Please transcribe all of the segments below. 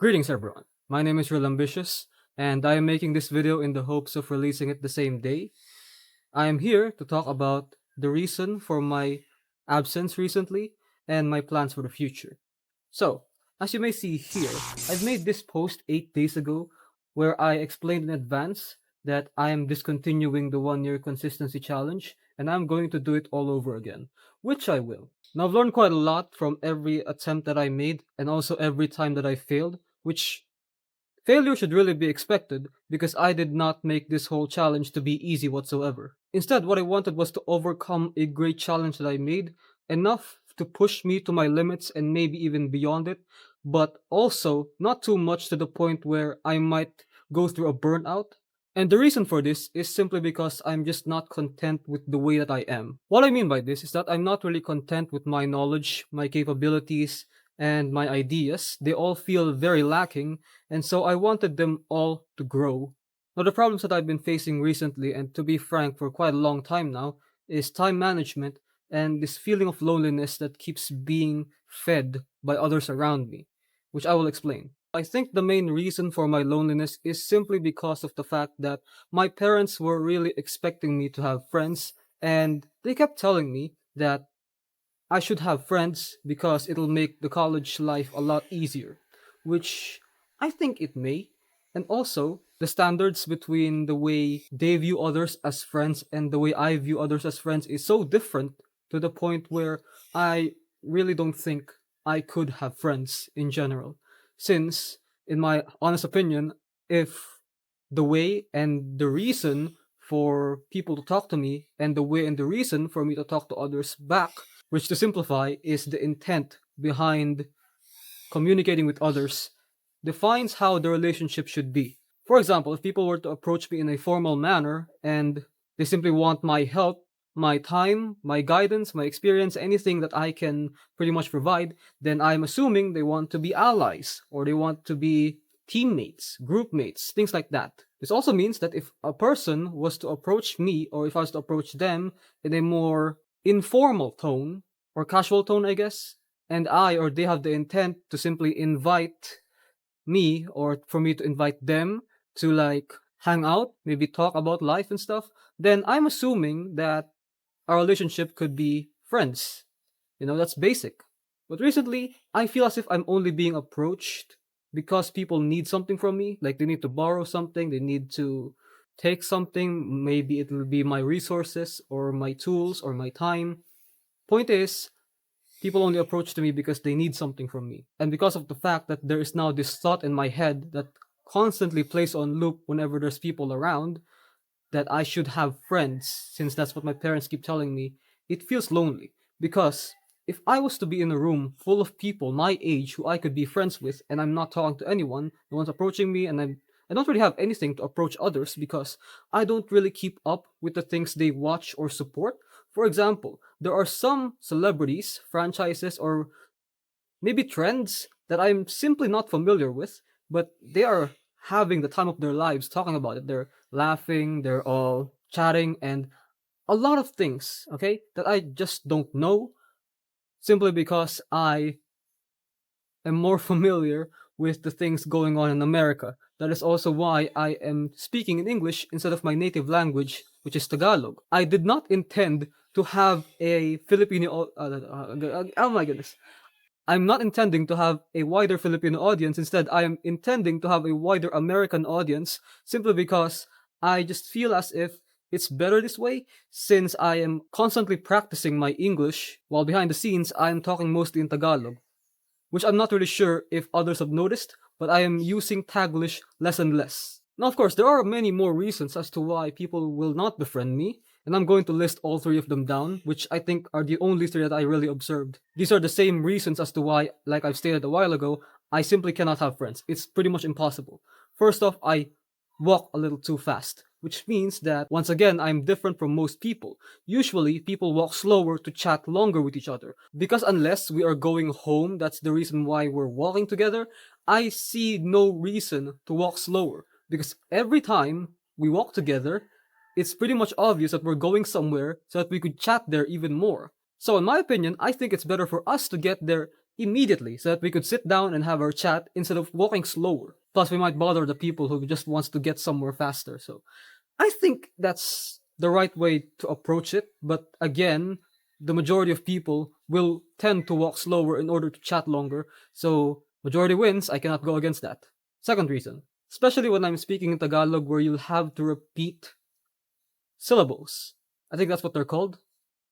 Greetings everyone, my name is Real Ambitious, and I am making this video in the hopes of releasing it the same day. I am here to talk about the reason for my absence recently and my plans for the future. So, as you may see here, I've made this post 8 days ago where I explained in advance that I am discontinuing the 1 year consistency challenge and I'm going to do it all over again, which I will. Now, I've learned quite a lot from every attempt that I made and also every time that I failed, which failure should really be expected because I did not make this whole challenge to be easy whatsoever. Instead, what I wanted was to overcome a great challenge that I made, enough to push me to my limits and maybe even beyond it, but also not too much to the point where I might go through a burnout. And the reason for this is simply because I'm just not content with the way that I am. What I mean by this is that I'm not really content with my knowledge, my capabilities, and my ideas. They all feel very lacking, and so I wanted them all to grow. Now, the problems that I've been facing recently, and to be frank, for quite a long time now, is time management and this feeling of loneliness that keeps being fed by others around me, which I will explain. I think the main reason for my loneliness is simply because of the fact that my parents were really expecting me to have friends, and they kept telling me that I should have friends because it'll make the college life a lot easier, which I think it may. And also, the standards between the way they view others as friends and the way I view others as friends is so different to the point where I really don't think I could have friends in general. Since, in my honest opinion, if the way and the reason for people to talk to me and the way and the reason for me to talk to others back, which to simplify is the intent behind communicating with others, defines how the relationship should be. For example, if people were to approach me in a formal manner and they simply want my help, my time, my guidance, my experience, anything that I can pretty much provide, then I'm assuming they want to be allies or they want to be teammates, group mates, things like that. This also means that if a person was to approach me or if I was to approach them in a more informal tone or casual tone, I guess, and I or they have the intent to simply invite me or for me to invite them to like hang out, maybe talk about life and stuff, then I'm assuming that our relationship could be friends. That's basic. But recently, I feel as if I'm only being approached because people need something from me. Like they need to borrow something, they need to take something. Maybe it will be my resources or my tools or my time. Point is, people only approach to me because they need something from me. And because of the fact that there is now this thought in my head that constantly plays on loop whenever there's people around, that I should have friends, since that's what my parents keep telling me, it feels lonely. Because if I was to be in a room full of people my age who I could be friends with, and I'm not talking to anyone, no one's approaching me, and I don't really have anything to approach others because I don't really keep up with the things they watch or support. For example, there are some celebrities, franchises, or maybe trends that I'm simply not familiar with, but they are having the time of their lives talking about it. They're laughing, they're all chatting, and a lot of things, okay, that I just don't know simply because I am more familiar with the things going on in America. That is also why I am speaking in English instead of my native language, which is Tagalog. I did not intend to have a Filipino. Oh my goodness. I'm not intending to have a wider Filipino audience. Instead, I am intending to have a wider American audience simply because I just feel as if it's better this way since I am constantly practicing my English while behind the scenes I am talking mostly in Tagalog, which I'm not really sure if others have noticed, but I am using Taglish less and less. Now, of course, there are many more reasons as to why people will not befriend me, and I'm going to list all three of them down, which I think are the only three that I really observed. These are the same reasons as to why, like I've stated a while ago, I simply cannot have friends. It's pretty much impossible. First off, I walk a little too fast, which means that, once again, I'm different from most people. Usually, people walk slower to chat longer with each other. Because unless we are going home, that's the reason why we're walking together, I see no reason to walk slower. Because every time we walk together, it's pretty much obvious that we're going somewhere so that we could chat there even more. So, in my opinion, I think it's better for us to get there immediately so that we could sit down and have our chat instead of walking slower. Plus, we might bother the people who just wants to get somewhere faster. So I think that's the right way to approach it. But again, the majority of people will tend to walk slower in order to chat longer. So majority wins. I cannot go against that. Second reason, especially when I'm speaking in Tagalog where you'll have to repeat syllables. I think that's what they're called.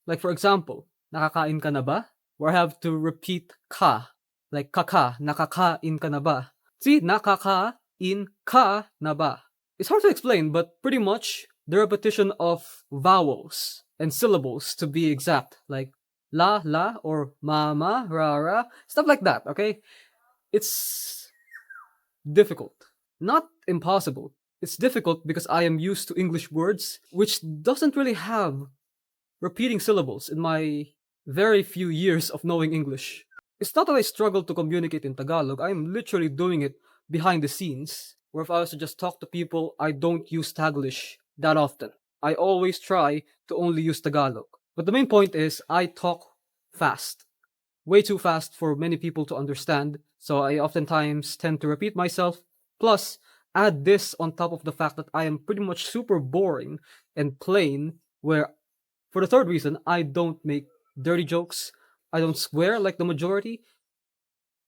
Like for example, nakakain ka na ba? Where I have to repeat ka. Like kaka, nakakain ka na ba? See, nakakain ka na ba? It's hard to explain, but pretty much the repetition of vowels and syllables to be exact. Like la, or mama, ra, stuff like that, okay? It's difficult. Not impossible. It's difficult because I am used to English words, which doesn't really have repeating syllables in my very few years of knowing English. It's not that I struggle to communicate in Tagalog, I'm literally doing it behind the scenes, where if I was to just talk to people, I don't use Taglish that often. I always try to only use Tagalog. But the main point is, I talk fast. Way too fast for many people to understand, so I oftentimes tend to repeat myself. Plus, add this on top of the fact that I am pretty much super boring and plain, where for the third reason, I don't make dirty jokes, I don't swear like the majority,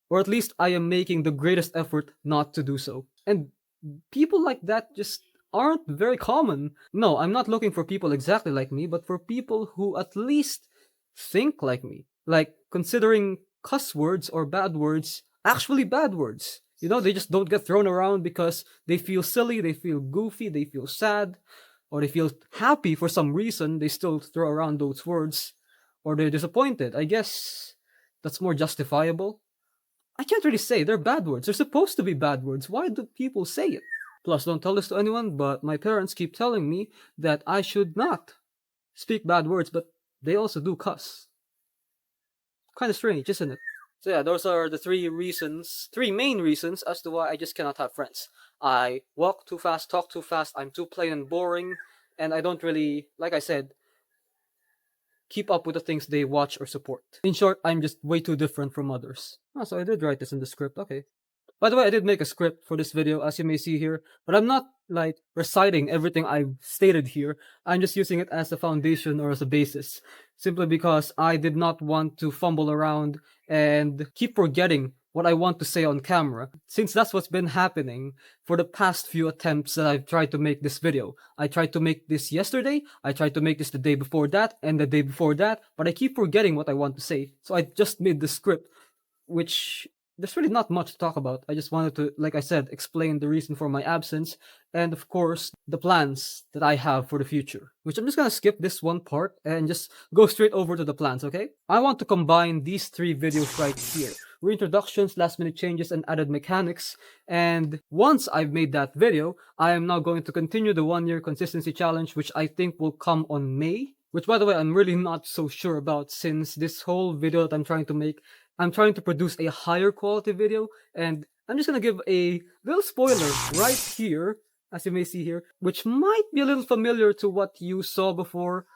or at least I am making the greatest effort not to do so. And people like that just aren't very common. No, I'm not looking for people exactly like me, but for people who at least think like me. Like considering cuss words or bad words actually bad words. You know, they just don't get thrown around because they feel silly, they feel goofy, they feel sad, or they feel happy for some reason. They still throw around those words, or they're disappointed. I guess that's more justifiable. I can't really say they're bad words. They're supposed to be bad words. Why do people say it? Plus, don't tell this to anyone, but my parents keep telling me that I should not speak bad words, but they also do cuss. Kind of strange, isn't it? So yeah, those are the three main reasons as to why I just cannot have friends. I walk too fast, talk too fast, I'm too plain and boring, and I don't really, like I said, keep up with the things they watch or support. In short, I'm just way too different from others. Oh, so I did write this in the script, okay. By the way, I did make a script for this video, as you may see here, but I'm not, like, reciting everything I've stated here. I'm just using it as a foundation or as a basis, simply because I did not want to fumble around and keep forgetting what I want to say on camera, since that's what's been happening for the past few attempts that I've tried to make this video. I tried to make this yesterday, I tried to make this the day before that, and the day before that, but I keep forgetting what I want to say, so I just made the script, which there's really not much to talk about. I just wanted to, like I said, explain the reason for my absence, and of course, the plans that I have for the future. Which I'm just gonna skip this one part and just go straight over to the plans, okay? I want to combine these three videos right here. Reintroductions, last minute changes, and added mechanics. And once I've made that video, I am now going to continue the 1 year consistency challenge, which I think will come on May. Which, by the way, I'm really not so sure about, since this whole video that I'm trying to make, I'm trying to produce a higher quality video, and I'm just gonna give a little spoiler right here, as you may see here, which might be a little familiar to what you saw before,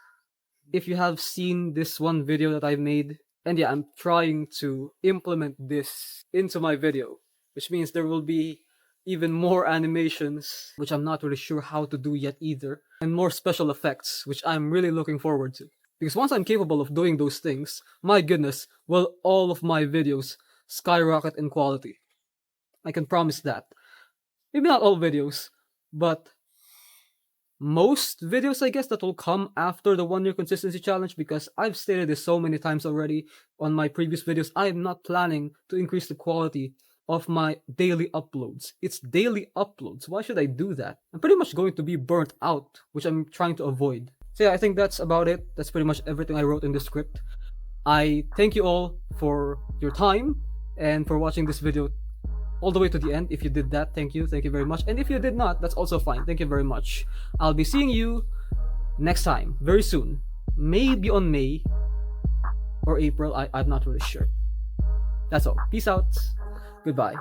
if you have seen this one video that I made. And yeah, I'm trying to implement this into my video, which means there will be even more animations, which I'm not really sure how to do yet either, and more special effects, which I'm really looking forward to. Because once I'm capable of doing those things, my goodness, will all of my videos skyrocket in quality. I can promise that. Maybe not all videos, but most videos, I guess, that will come after the 1 year consistency challenge, because I've stated this so many times already on my previous videos. I am not planning to increase the quality of my daily uploads. It's daily uploads. Why should I do that? I'm pretty much going to be burnt out, which I'm trying to avoid. So yeah, I think that's about it. That's pretty much everything I wrote in the script. I thank you all for your time and for watching this video all the way to the end. If you did that, thank you very much. And if you did not, that's also fine. Thank you very much. I'll be seeing you next time, very soon. Maybe on May or April, I'm not really sure. That's all. Peace out. Goodbye.